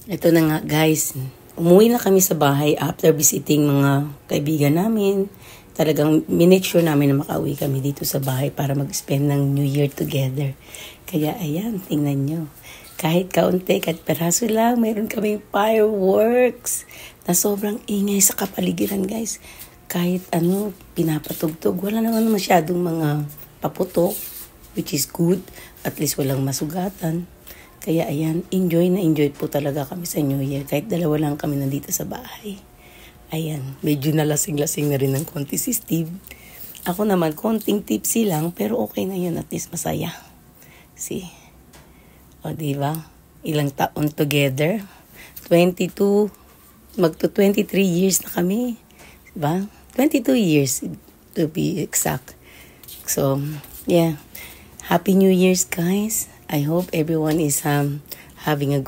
Ito na nga guys, umuwi na kami sa bahay after visiting mga kaibigan namin. Talagang minake sure namin na makauwi kami dito sa bahay para mag-spend ng New Year together. Kaya ayan, tingnan nyo. Kahit kaunti, kahit peraso lang, mayroon kaming fireworks na sobrang ingay sa kapaligiran guys. Kahit pinapatugtog, wala naman masyadong mga paputok, which is good. At least walang masugatan. Kaya ayan, enjoy na enjoy po talaga kami sa New Year. Kahit dalawa lang kami nandito sa bahay. Ayan, medyo nalasing-lasing na rin ng konti si Steve. Ako naman, konting tipsy lang, pero okay na yun. At least masaya. See? O, diba? Ilang taon together. 22, magto 23 years na kami. Diba? 22 years to be exact. So, yeah. Happy New Year's, guys. I hope everyone is having a